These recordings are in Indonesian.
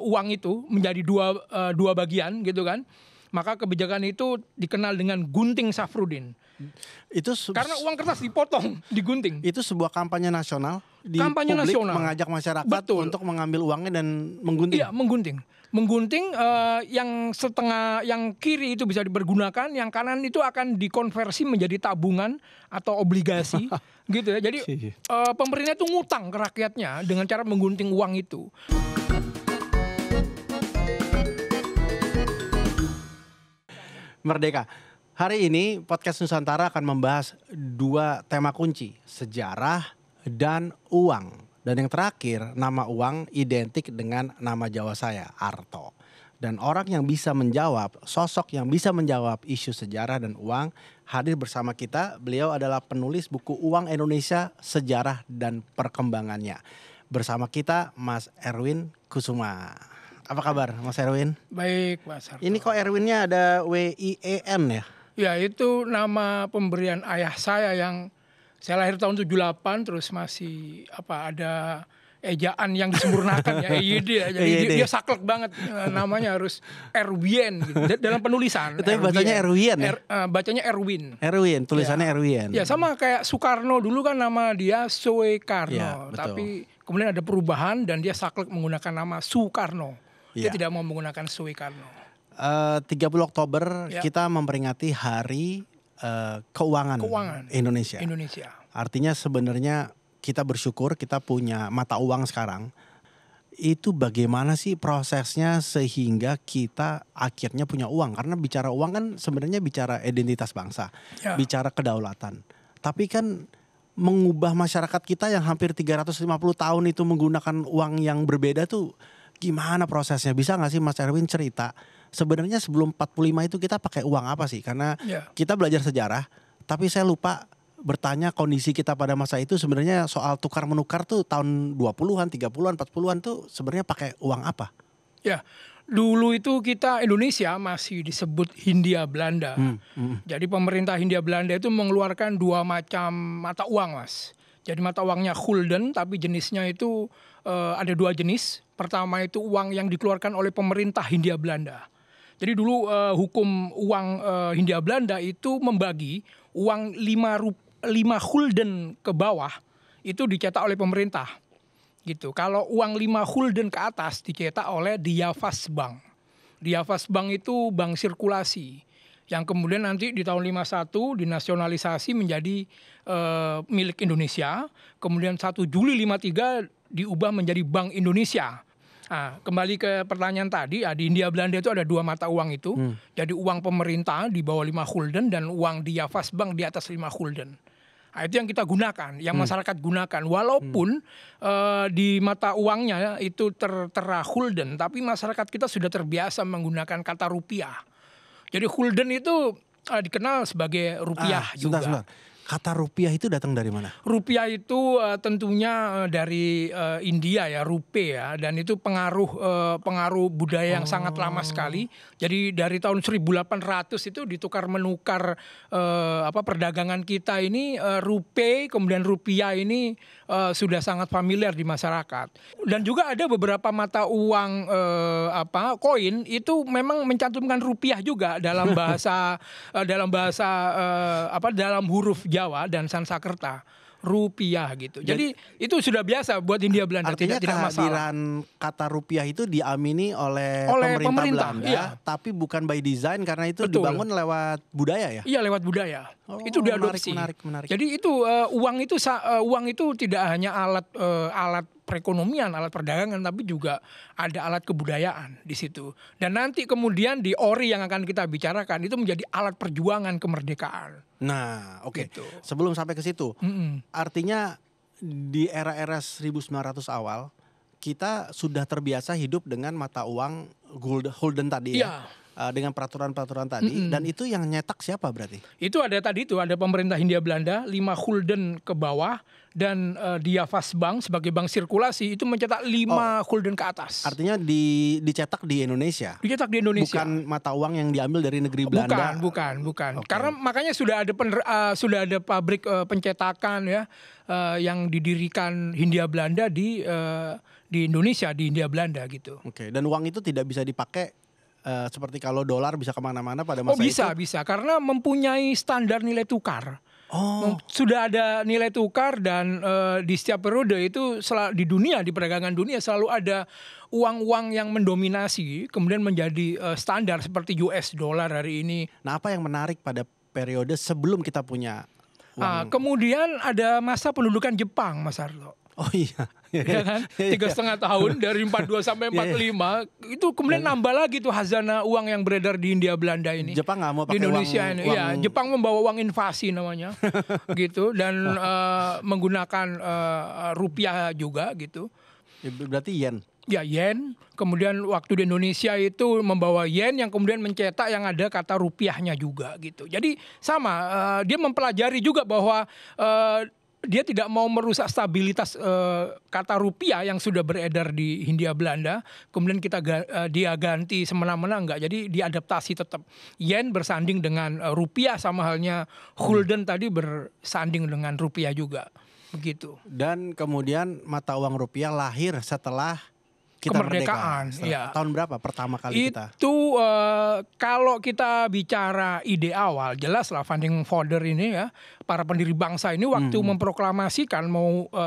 uang itu menjadi dua bagian gitu kan. Maka kebijakan itu dikenal dengan gunting Safrudin. Karena uang kertas dipotong, digunting. Itu sebuah kampanye nasional di kampanye publik nasional. Mengajak masyarakat untuk mengambil uangnya dan menggunting. Iya, menggunting yang kiri itu bisa dipergunakan, yang kanan itu akan dikonversi menjadi tabungan atau obligasi gitu ya. Jadi pemerintah itu ngutang ke rakyatnya dengan cara menggunting uang itu. Merdeka. Hari ini podcast Nusantara akan membahas dua tema kunci, sejarah dan uang. Dan yang terakhir, nama uang identik dengan nama Jawa saya, Arto. Dan orang yang bisa menjawab, sosok yang bisa menjawab isu sejarah dan uang hadir bersama kita. Beliau adalah penulis buku Uang Indonesia, Sejarah dan Perkembangannya. Bersama kita Mas Erwin Kusuma. Apa kabar Mas Erwin? Baik Mas Arto. Ini kok Erwinnya ada W-I-E-N ya? Ya itu nama pemberian ayah saya yang saya lahir tahun 78 terus masih ada ejaan yang disempurnakan ya EYD ya. Jadi dia saklek banget namanya harus Erwin gitu. Dalam penulisan. Tapi bacanya Erwin ya? Bacanya Erwin. Erwin, tulisannya ya. Erwin. Ya sama kayak Soekarno dulu kan nama dia Soekarno. Ya, tapi kemudian ada perubahan dan dia saklek menggunakan nama Soekarno. Dia tidak mau menggunakan Soekarno. 30 Oktober kita memperingati Hari Keuangan Indonesia. Artinya sebenarnya kita bersyukur kita punya mata uang sekarang. Itu bagaimana sih prosesnya sehingga kita akhirnya punya uang? Karena bicara uang kan sebenarnya bicara identitas bangsa, bicara kedaulatan. Tapi kan mengubah masyarakat kita yang hampir 350 tahun itu menggunakan uang yang berbeda tuh gimana prosesnya? Bisa gak sih Mas Erwin cerita sebenarnya sebelum 45 itu kita pakai uang apa sih? Karena kita belajar sejarah, tapi saya lupa bertanya kondisi kita pada masa itu sebenarnya soal tukar menukar tuh tahun 20-an, 30-an, 40-an tuh sebenarnya pakai uang apa? Ya, dulu itu kita Indonesia masih disebut Hindia Belanda. Jadi pemerintah Hindia Belanda itu mengeluarkan dua macam mata uang, Mas. Jadi mata uangnya gulden, tapi jenisnya itu ada dua jenis. Pertama itu uang yang dikeluarkan oleh pemerintah Hindia Belanda. Jadi dulu hukum uang Hindia Belanda itu membagi uang 5 gulden ke bawah itu dicetak oleh pemerintah. Gitu. Kalau uang 5 gulden ke atas dicetak oleh Diafasbank. Diafasbank itu bank sirkulasi yang kemudian nanti di tahun 51 dinasionalisasi menjadi milik Indonesia. Kemudian 1 Juli 53 diubah menjadi Bank Indonesia. Nah, kembali ke pertanyaan tadi, di Hindia Belanda itu ada dua mata uang itu. Jadi uang pemerintah di bawah 5 gulden dan uang Diafasbank di atas 5 gulden. Nah, itu yang kita gunakan, yang masyarakat gunakan. Walaupun di mata uangnya itu tertera gulden, tapi masyarakat kita sudah terbiasa menggunakan kata rupiah. Jadi gulden itu dikenal sebagai rupiah juga. Sebentar. Kata rupiah itu datang dari mana? Rupiah itu tentunya dari India ya, rupiah ya, dan itu pengaruh budaya yang sangat lama sekali. Jadi dari tahun 1800 itu ditukar menukar perdagangan kita ini rupiah, kemudian rupiah ini sudah sangat familiar di masyarakat. Dan juga ada beberapa mata uang koin itu memang mencantumkan rupiah juga dalam bahasa dalam huruf Jawa dan Sanskerta, rupiah gitu. Jadi itu sudah biasa buat Hindia Belanda. Artinya tidak kehadiran kata rupiah itu diamini oleh pemerintah Belanda, tapi bukan by design karena itu dibangun lewat budaya ya? Iya, lewat budaya. Itu diadopsi. Menarik. Jadi itu uang itu tidak hanya alat perekonomian, alat perdagangan, tapi juga ada alat kebudayaan di situ. Dan nanti kemudian di ORI yang akan kita bicarakan itu menjadi alat perjuangan kemerdekaan. Nah, oke. Gitu. Sebelum sampai ke situ, artinya di era-era 1900 awal kita sudah terbiasa hidup dengan mata uang gulden tadi ya. dengan peraturan-peraturan tadi. Dan itu yang nyetak siapa berarti? Itu ada tadi itu ada pemerintah Hindia Belanda 5 gulden ke bawah dan Die Bank sebagai bank sirkulasi itu mencetak 5 gulden ke atas. Artinya dicetak di Indonesia. Dicetak di Indonesia. Bukan mata uang yang diambil dari negeri Belanda. Bukan. Okay. Karena makanya sudah ada pabrik pencetakan ya yang didirikan Hindia Belanda di Indonesia, di Hindia Belanda gitu. Oke. Dan uang itu tidak bisa dipakai seperti kalau dolar bisa kemana-mana pada masa itu? Bisa karena mempunyai standar nilai tukar. Sudah ada nilai tukar dan di setiap periode itu di dunia, di perdagangan dunia selalu ada uang-uang yang mendominasi kemudian menjadi standar seperti US dollar hari ini. Nah, apa yang menarik pada periode sebelum kita punya uang? Kemudian ada masa pendudukan Jepang, Mas Arto. Oh iya. Ya kan? 3,5 tahun dari 42 sampai 45 itu kemudian nambah lagi tuh hazana uang yang beredar di Hindia Belanda ini. Jepang nggak mau pakai di Indonesia uang, ini. Iya, Jepang membawa uang invasi namanya. gitu dan menggunakan rupiah juga gitu. Berarti yen. Ya, yen. Kemudian waktu di Indonesia itu membawa yen yang kemudian mencetak yang ada kata rupiahnya juga gitu. Jadi sama dia mempelajari juga bahwa dia tidak mau merusak stabilitas kata rupiah yang sudah beredar di Hindia Belanda. Kemudian dia ganti semena-mena enggak. Jadi diadaptasi tetap. Yen bersanding dengan rupiah sama halnya gulden tadi bersanding dengan rupiah juga. Begitu. Dan kemudian mata uang rupiah lahir setelah kita kemerdekaan. Ya. Tahun berapa pertama kali kita? Itu kalau kita bicara ide awal, jelas lah founding father ini ya, para pendiri bangsa ini waktu memproklamasikan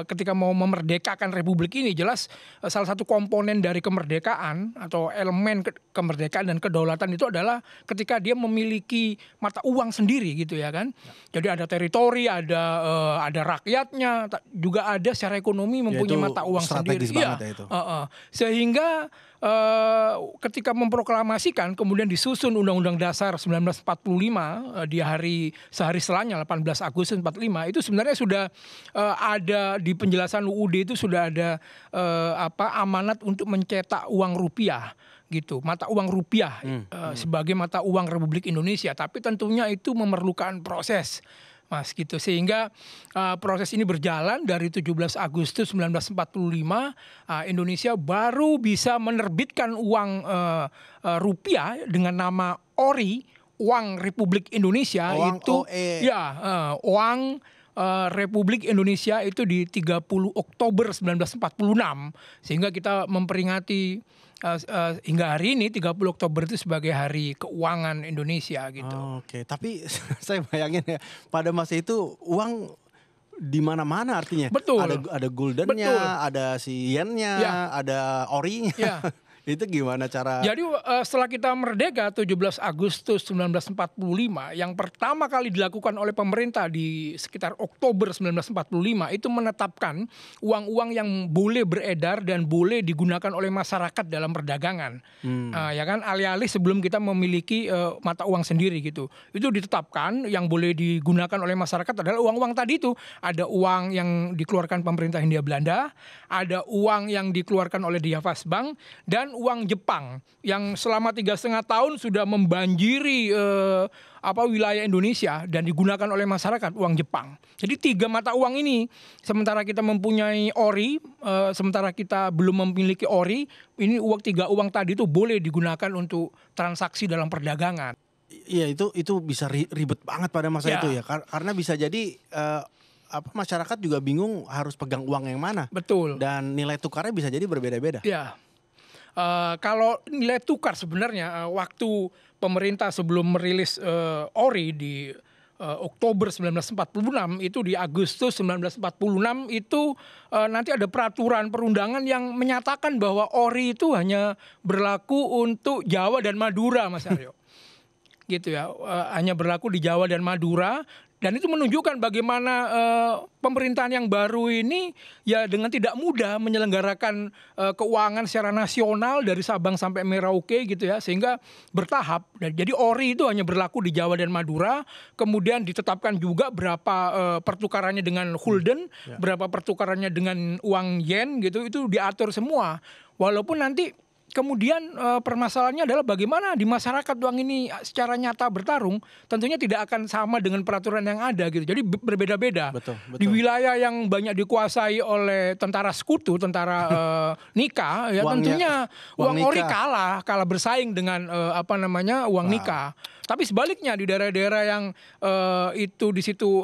ketika mau memerdekakan republik ini, jelas salah satu komponen dari kemerdekaan atau elemen kemerdekaan dan kedaulatan itu adalah ketika dia memiliki mata uang sendiri gitu ya kan. Jadi ada teritori, ada rakyatnya, juga ada secara ekonomi mempunyai mata uang sendiri. Banget ya itu. Sehingga ketika memproklamasikan kemudian disusun Undang-Undang Dasar 1945 di sehari setelahnya 18 Agustus 45 itu sebenarnya sudah ada di penjelasan UUD itu sudah ada amanat untuk mencetak uang rupiah gitu, mata uang rupiah sebagai mata uang Republik Indonesia, tapi tentunya itu memerlukan proses. Mas gitu, sehingga proses ini berjalan dari 17 Agustus 1945 Indonesia baru bisa menerbitkan uang rupiah dengan nama ORI, uang Republik Indonesia. Uang Republik Indonesia itu di 30 Oktober 1946, sehingga kita memperingati hingga hari ini 30 Oktober itu sebagai hari keuangan Indonesia gitu. Oke, tapi saya bayangin ya pada masa itu uang di mana-mana artinya. Betul. Ada guldennya, ada si yennya, ada orinya. Ya. Itu gimana cara? Jadi setelah kita merdeka 17 Agustus 1945, yang pertama kali dilakukan oleh pemerintah di sekitar Oktober 1945 itu menetapkan uang-uang yang boleh beredar dan boleh digunakan oleh masyarakat dalam perdagangan. Ya kan, alih-alih sebelum kita memiliki mata uang sendiri gitu. Itu ditetapkan yang boleh digunakan oleh masyarakat adalah uang-uang tadi itu. Ada uang yang dikeluarkan pemerintah Hindia Belanda, ada uang yang dikeluarkan oleh Die Bank, dan uang Jepang yang selama 3,5 tahun sudah membanjiri wilayah Indonesia dan digunakan oleh masyarakat, uang Jepang. Jadi 3 mata uang ini, sementara kita mempunyai ori, sementara kita belum memiliki ori, ini 3 uang tadi itu boleh digunakan untuk transaksi dalam perdagangan. Iya, itu bisa ribet banget pada masa itu ya, karena bisa jadi masyarakat juga bingung harus pegang uang yang mana. Betul. Dan nilai tukarnya bisa jadi berbeda-beda. Iya. Kalau nilai tukar sebenarnya waktu pemerintah sebelum merilis ORI di Oktober 1946 itu di Agustus 1946 itu nanti ada peraturan perundangan yang menyatakan bahwa ORI itu hanya berlaku untuk Jawa dan Madura, Mas Aryo. Gitu ya, hanya berlaku di Jawa dan Madura. Dan itu menunjukkan bagaimana pemerintahan yang baru ini ya dengan tidak mudah menyelenggarakan keuangan secara nasional dari Sabang sampai Merauke gitu ya, sehingga bertahap. Jadi ORI itu hanya berlaku di Jawa dan Madura, kemudian ditetapkan juga berapa pertukarannya dengan gulden, berapa pertukarannya dengan uang yen gitu, itu diatur semua. Walaupun nanti kemudian permasalahannya adalah bagaimana di masyarakat uang ini secara nyata bertarung, tentunya tidak akan sama dengan peraturan yang ada gitu. Jadi berbeda-beda. Betul. Di wilayah yang banyak dikuasai oleh tentara sekutu, tentara Nika, ya tentunya uang ori kalah bersaing dengan uang Nika. Tapi sebaliknya di daerah-daerah yang itu di situ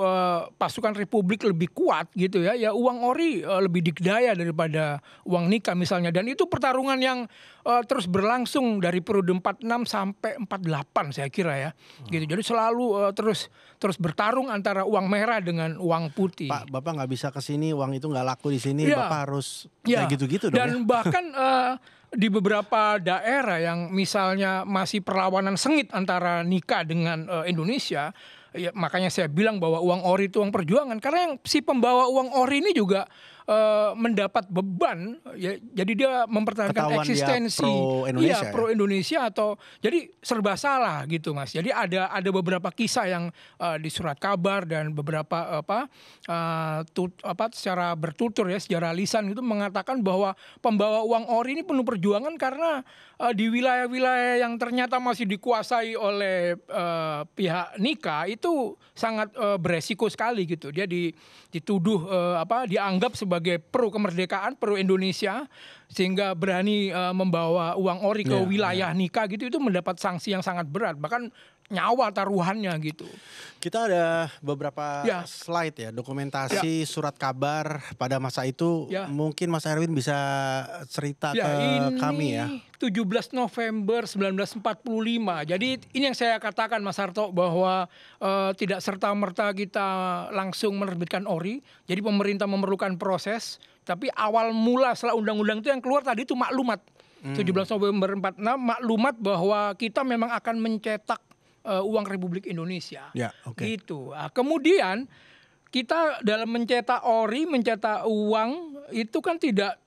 pasukan Republik lebih kuat gitu ya, uang ori lebih dikdaya daripada uang Nika misalnya. Dan itu pertarungan yang terus berlangsung dari periode 46 sampai 48 saya kira ya. Gitu. Jadi selalu terus bertarung antara uang merah dengan uang putih. Pak, Bapak nggak bisa ke sini, uang itu nggak laku di sini, Bapak harus kayak gitu-gitu dong. Dan bahkan di beberapa daerah yang misalnya masih perlawanan sengit antara Nika dengan Indonesia, ya makanya saya bilang bahwa uang ori itu uang perjuangan, karena yang si pembawa uang ori ini juga mendapat beban, ya, jadi dia mempertahankan eksistensi pro Indonesia atau jadi serba salah gitu Mas. Jadi ada beberapa kisah yang di surat kabar dan beberapa secara bertutur ya, secara lisan itu mengatakan bahwa pembawa uang ori ini penuh perjuangan karena di wilayah-wilayah yang ternyata masih dikuasai oleh pihak Nika itu sangat beresiko sekali gitu. Dia dituduh dianggap sebagai pro kemerdekaan, pro Indonesia, sehingga berani membawa uang ori ke wilayah Nika gitu, itu mendapat sanksi yang sangat berat, bahkan nyawa taruhannya gitu. Kita ada beberapa slide ya, dokumentasi surat kabar pada masa itu. Mungkin Mas Erwin bisa cerita ke kami ya. 17 November 1945. Jadi ini yang saya katakan Mas Harto, bahwa tidak serta-merta kita langsung menerbitkan ori. Jadi pemerintah memerlukan proses. Tapi awal mula setelah undang-undang itu yang keluar tadi itu maklumat. 17 November 46 maklumat bahwa kita memang akan mencetak uang Republik Indonesia. Gitu. Kemudian kita dalam mencetak ori, mencetak uang itu kan tidak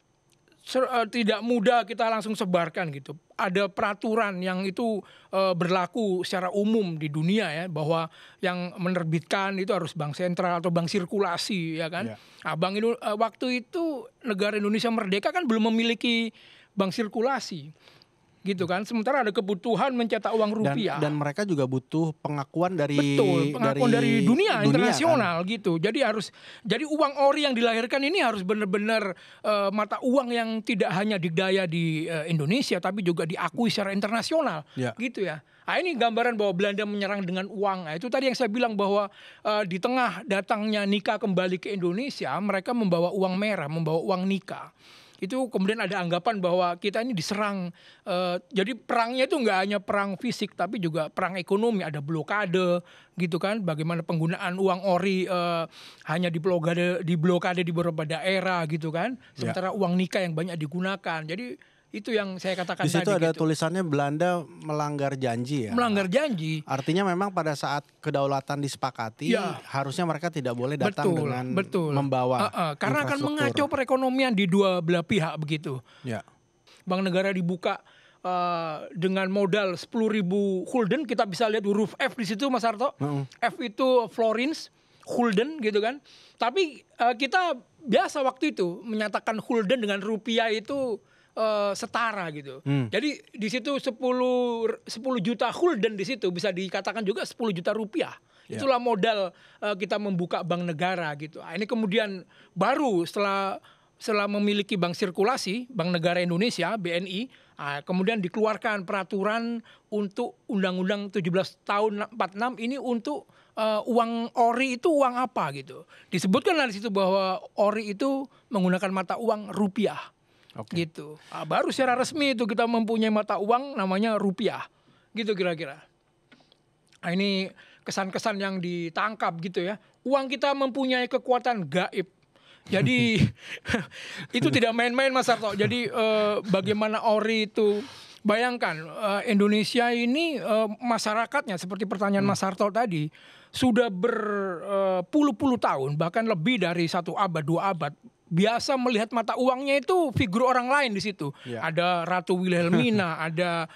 mudah kita langsung sebarkan gitu. Ada peraturan yang itu berlaku secara umum di dunia ya, bahwa yang menerbitkan itu harus bank sentral atau bank sirkulasi ya kan. Waktu itu negara Indonesia merdeka kan belum memiliki bank sirkulasi. Gitu kan, sementara ada kebutuhan mencetak uang rupiah dan mereka juga butuh pengakuan dari dunia internasional kan? Gitu. Jadi uang ori yang dilahirkan ini harus benar-benar mata uang yang tidak hanya dikdaya di Indonesia tapi juga diakui secara internasional gitu ya. Nah, ini gambaran bahwa Belanda menyerang dengan uang. Nah, itu tadi yang saya bilang bahwa di tengah datangnya Nika kembali ke Indonesia, mereka membawa uang merah, membawa uang Nika. Itu kemudian ada anggapan bahwa kita ini diserang. Jadi perangnya itu nggak hanya perang fisik tapi juga perang ekonomi, ada blokade gitu kan. Bagaimana penggunaan uang ori hanya diblokade di beberapa daerah gitu kan. Sementara uang Nika yang banyak digunakan. Jadi itu yang saya katakan tadi. Di situ ada tulisannya Belanda melanggar janji ya. Melanggar janji. Artinya memang pada saat kedaulatan disepakati, harusnya mereka tidak boleh datang dengan membawa karena akan mengacau perekonomian di dua belah pihak begitu. Bank negara dibuka dengan modal 10.000 gulden, kita bisa lihat huruf F di situ Mas Harto. F itu florins, gulden gitu kan. Tapi kita biasa waktu itu menyatakan gulden dengan rupiah itu setara gitu. Jadi di situ 10 juta gulden di situ bisa dikatakan juga 10 juta rupiah. Itulah modal kita membuka bank negara gitu. Ini kemudian baru setelah memiliki bank sirkulasi, Bank Negara Indonesia, BNI, kemudian dikeluarkan peraturan untuk Undang-Undang 17 tahun 46 ini untuk uang ori itu uang apa gitu. Disebutkan di situ bahwa ori itu menggunakan mata uang rupiah. Gitu. Baru secara resmi itu kita mempunyai mata uang namanya rupiah. Gitu kira-kira. Ini kesan-kesan yang ditangkap gitu ya. Uang kita mempunyai kekuatan gaib. Jadi itu tidak main-main Mas Harto. Jadi bagaimana ori itu, bayangkan Indonesia ini masyarakatnya seperti pertanyaan Mas Harto tadi sudah berpuluh-puluh tahun, bahkan lebih dari 1 abad 2 abad biasa melihat mata uangnya itu figur orang lain di situ. Ada Ratu Wilhelmina, ada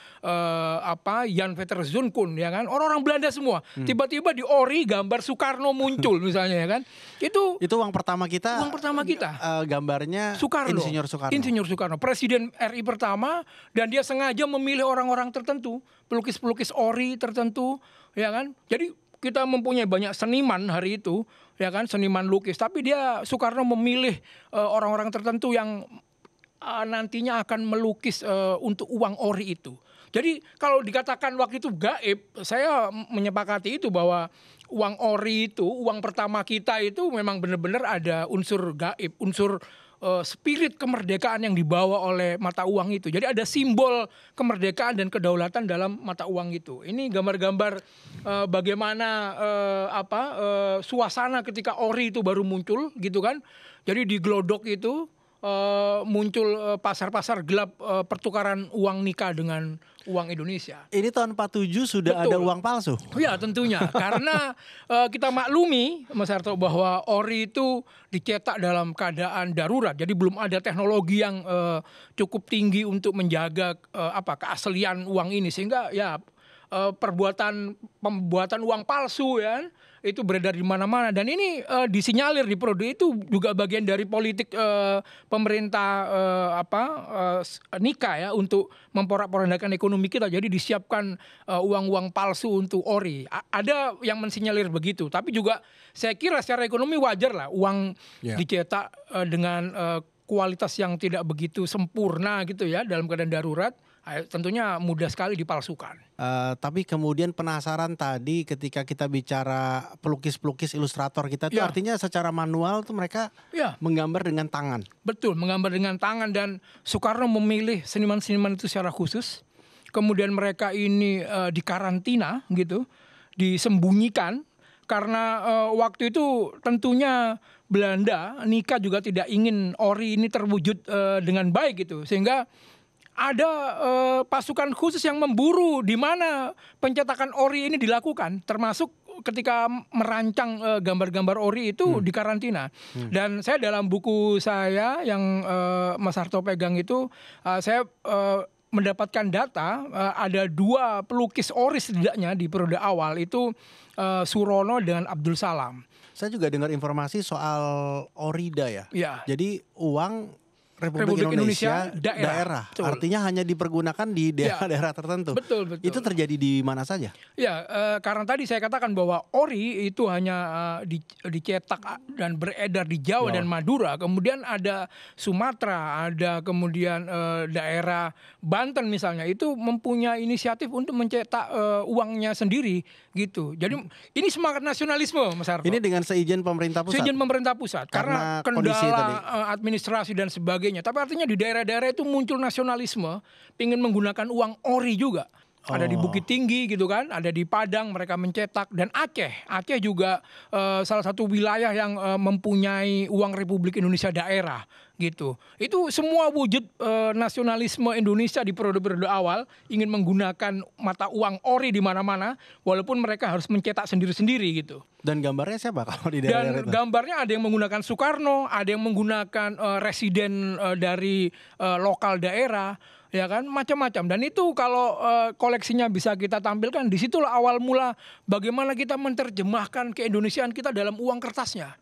Jan Peter Zunkun, ya kan, orang-orang Belanda semua. Tiba-tiba di ori gambar Soekarno muncul misalnya, ya kan. Itu uang pertama kita. Gambarnya Soekarno. Insinyur Soekarno, Presiden RI pertama, dan dia sengaja memilih orang-orang tertentu, pelukis-pelukis ori tertentu, ya kan. Jadi kita mempunyai banyak seniman hari itu, ya kan, seniman lukis, tapi Soekarno memilih orang-orang tertentu yang nantinya akan melukis untuk uang ori itu. Jadi kalau dikatakan waktu itu gaib, saya menyepakati itu, bahwa uang ori itu, uang pertama kita itu memang benar-benar ada unsur gaib, unsur spirit kemerdekaan yang dibawa oleh mata uang itu. Jadi ada simbol kemerdekaan dan kedaulatan dalam mata uang itu. Ini gambar-gambar bagaimana suasana ketika ori itu baru muncul, gitu kan. Jadi di Glodok itu muncul pasar-pasar gelap pertukaran uang nikah dengan uang Indonesia. Ini tahun 47 sudah ada uang palsu? Ya tentunya, karena kita maklumi, Mas Harto, bahwa ori itu dicetak dalam keadaan darurat. Jadi belum ada teknologi yang cukup tinggi untuk menjaga keaslian uang ini, sehingga ya pembuatan uang palsu, ya, itu beredar di mana-mana, dan ini disinyalir di produk itu juga bagian dari politik pemerintah Nika, ya, untuk memporak-porandakan ekonomi kita. Jadi disiapkan uang-uang palsu untuk ori. Ada yang mensinyalir begitu, tapi juga saya kira secara ekonomi wajar lah uang dicetak dengan kualitas yang tidak begitu sempurna gitu, ya, dalam keadaan darurat. Tentunya mudah sekali dipalsukan. Tapi kemudian penasaran tadi ketika kita bicara pelukis-pelukis, ilustrator kita itu artinya secara manual tuh mereka menggambar dengan tangan. Betul, menggambar dengan tangan, dan Soekarno memilih seniman-seniman itu secara khusus. Kemudian mereka ini dikarantina gitu, disembunyikan, karena waktu itu tentunya Belanda, Nika juga tidak ingin ori ini terwujud dengan baik gitu, sehingga ada pasukan khusus yang memburu di mana pencetakan ori ini dilakukan, termasuk ketika merancang gambar-gambar ori itu dikarantina. Dan saya dalam buku saya yang Mas Harto pegang itu, saya mendapatkan data ada 2 pelukis ori setidaknya di periode awal itu, Surono dengan Abdul Salam. Saya juga dengar informasi soal orida, ya. Jadi uang Republik Indonesia daerah. Artinya hanya dipergunakan di daerah-daerah tertentu. Betul. Itu terjadi di mana saja? Ya, karena tadi saya katakan bahwa ori itu hanya dicetak dan beredar di Jawa dan Madura. Kemudian ada Sumatera, ada kemudian daerah Banten misalnya, itu mempunyai inisiatif untuk mencetak uangnya sendiri gitu. Jadi ini semangat nasionalisme, Mas Harto. Ini dengan seizin pemerintah pusat? Seizin pemerintah pusat. Karena kendala administrasi dan sebagainya. Tapi artinya di daerah-daerah itu muncul nasionalisme, ingin menggunakan uang ori juga. Ada di Bukit Tinggi gitu kan, ada di Padang mereka mencetak, dan Aceh juga salah satu wilayah yang mempunyai uang Republik Indonesia daerah gitu. Itu semua wujud nasionalisme Indonesia di periode-periode awal, ingin menggunakan mata uang ori di mana-mana, walaupun mereka harus mencetak sendiri-sendiri gitu. Dan gambarnya siapa kalau di daerah itu? Dan gambarnya ada yang menggunakan Soekarno, ada yang menggunakan residen dari lokal daerah, ya kan, macam-macam. Dan itu kalau koleksinya bisa kita tampilkan, disitulah awal mula bagaimana kita menerjemahkan keindonesiaan kita dalam uang kertasnya.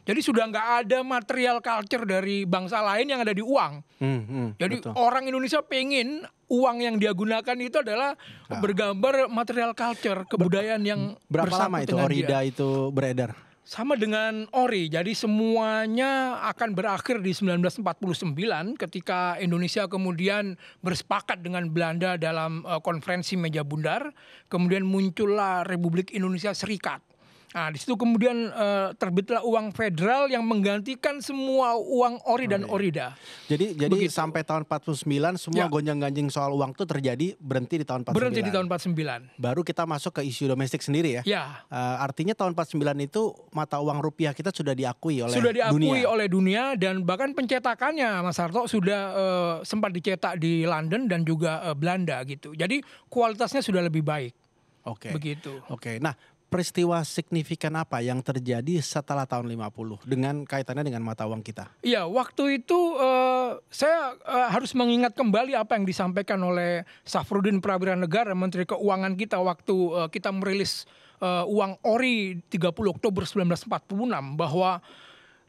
Jadi sudah nggak ada material culture dari bangsa lain yang ada di uang. Jadi betul. Orang Indonesia pengen uang yang dia gunakan itu adalah bergambar material culture, kebudayaan yang berapa lama itu orida itu beredar? Sama dengan ori, jadi semuanya akan berakhir di 1949 ketika Indonesia kemudian bersepakat dengan Belanda dalam konferensi Meja Bundar, kemudian muncullah Republik Indonesia Serikat. Nah, di situ kemudian terbitlah uang federal yang menggantikan semua uang ori dan orida. Jadi sampai tahun 49 semua gonjang-ganjing soal uang itu berhenti di tahun 49. Berhenti di tahun 49. Baru kita masuk ke isu domestik sendiri ya. Artinya tahun 49 itu mata uang rupiah kita sudah diakui oleh dunia dan bahkan pencetakannya, Mas Harto, sudah sempat dicetak di London dan juga Belanda gitu. Jadi kualitasnya sudah lebih baik. Oke. Begitu. Oke. Nah, peristiwa signifikan apa yang terjadi setelah tahun 50 dengan kaitannya dengan mata uang kita? Iya, waktu itu saya harus mengingat kembali apa yang disampaikan oleh Safrudin Prawiryanegara, Menteri Keuangan kita waktu kita merilis uang ori 30 Oktober 1946, bahwa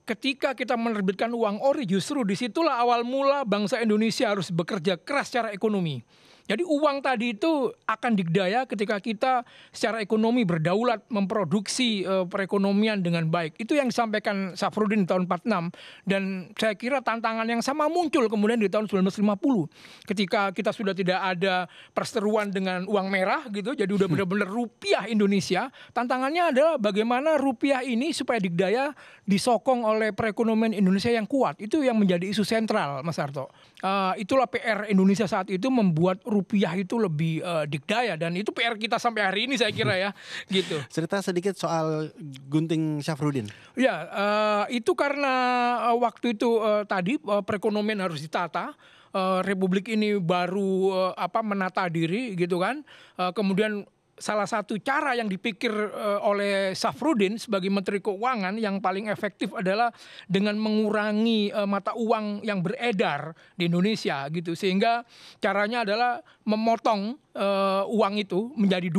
ketika kita menerbitkan uang ori justru disitulah awal mula bangsa Indonesia harus bekerja keras secara ekonomi. Jadi uang tadi itu akan dikdaya ketika kita secara ekonomi berdaulat memproduksi perekonomian dengan baik. Itu yang disampaikan Safrudin di tahun 46. Dan saya kira tantangan yang sama muncul kemudian di tahun 1950. Ketika kita sudah tidak ada perseteruan dengan uang merah gitu, jadi udah benar-benar rupiah Indonesia. Tantangannya adalah bagaimana rupiah ini supaya dikdaya disokong oleh perekonomian Indonesia yang kuat. Itu yang menjadi isu sentral, Mas Harto. Itulah PR Indonesia saat itu, membuat rupiah itu lebih dikdaya, dan itu PR kita sampai hari ini saya kira ya, gitu. Cerita sedikit soal gunting Safrudin. Ya, itu karena waktu itu tadi perekonomian harus ditata. Republik ini baru menata diri gitu kan. Kemudian salah satu cara yang dipikir oleh Safrudin sebagai Menteri Keuangan yang paling efektif adalah dengan mengurangi mata uang yang beredar di Indonesia gitu, sehingga caranya adalah memotong uang itu menjadi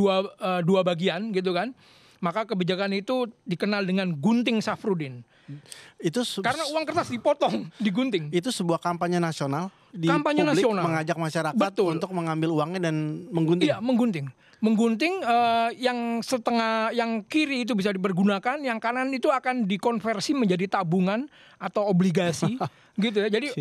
dua bagian gitu kan. Maka kebijakan itu dikenal dengan gunting Safrudin. Itu karena uang kertas dipotong, digunting. Itu sebuah kampanye nasional di kampanye publik, nasional, mengajak masyarakat untuk mengambil uangnya dan menggunting. Iya, menggunting yang setengah, yang kiri itu bisa dipergunakan, yang kanan itu akan dikonversi menjadi tabungan atau obligasi gitu ya. Jadi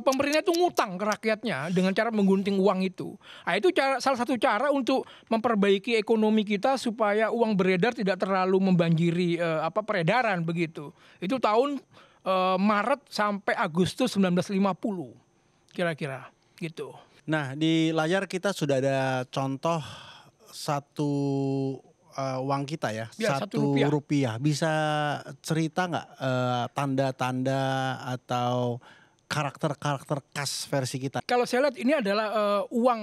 pemerintah itu ngutang ke rakyatnya dengan cara menggunting uang itu. Nah, itu salah satu cara untuk memperbaiki ekonomi kita supaya uang beredar tidak terlalu membanjiri peredaran begitu. Itu tahun Maret sampai Agustus 1950 kira-kira gitu. Nah, di layar kita sudah ada contoh satu uang kita ya, satu rupiah. Bisa cerita nggak tanda-tanda atau karakter-karakter khas versi kita? Kalau saya lihat ini adalah uang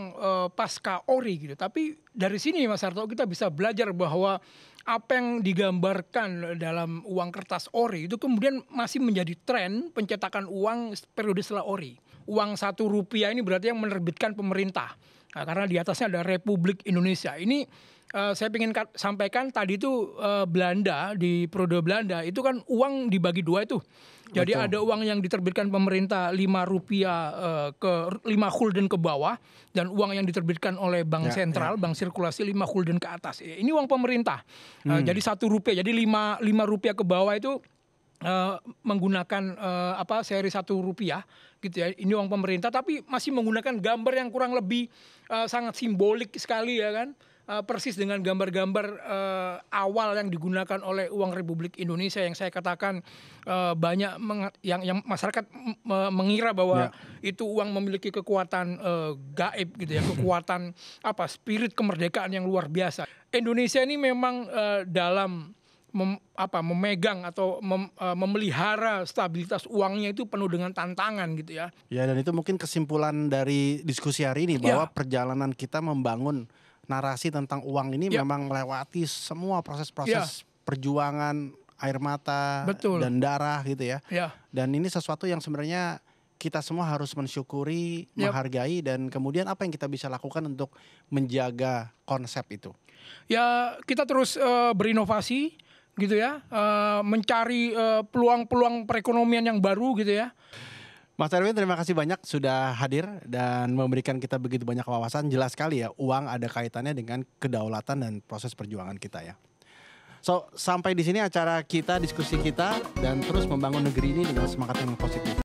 pasca ori gitu. Tapi dari sini Mas Harto kita bisa belajar bahwa apa yang digambarkan dalam uang kertas ori itu kemudian masih menjadi tren pencetakan uang periode setelah ori. Uang Rp1 ini berarti yang menerbitkan pemerintah. Nah, karena di atasnya ada Republik Indonesia. Ini saya ingin sampaikan tadi itu Belanda, di periode Belanda itu kan uang dibagi dua itu. Jadi betul, ada uang yang diterbitkan pemerintah Rp5 ke 5 gulden ke bawah, dan uang yang diterbitkan oleh bank sentral, bank sirkulasi 5 gulden ke atas. Ini uang pemerintah. Jadi Rp1. Jadi 5 rupiah ke bawah itu menggunakan seri Rp1 gitu ya. Ini uang pemerintah tapi masih menggunakan gambar yang kurang lebih sangat simbolik sekali ya kan. Persis dengan gambar-gambar awal yang digunakan oleh uang Republik Indonesia, yang saya katakan banyak yang masyarakat mengira bahwa itu uang memiliki kekuatan gaib gitu ya, kekuatan spirit kemerdekaan yang luar biasa. Indonesia ini memang dalam memegang atau memelihara stabilitas uangnya itu penuh dengan tantangan gitu ya. Ya, dan itu mungkin kesimpulan dari diskusi hari ini bahwa perjalanan kita membangun narasi tentang uang ini memang melewati semua proses-proses perjuangan, air mata, dan darah gitu ya. Dan ini sesuatu yang sebenarnya kita semua harus mensyukuri, menghargai, dan kemudian apa yang kita bisa lakukan untuk menjaga konsep itu. Ya, kita terus berinovasi gitu ya, mencari peluang-peluang perekonomian yang baru gitu ya. Mas Erwin, terima kasih banyak sudah hadir dan memberikan kita begitu banyak wawasan. Jelas sekali ya, uang ada kaitannya dengan kedaulatan dan proses perjuangan kita ya. So, sampai di sini acara kita, diskusi kita, dan terus membangun negeri ini dengan semangat yang positif.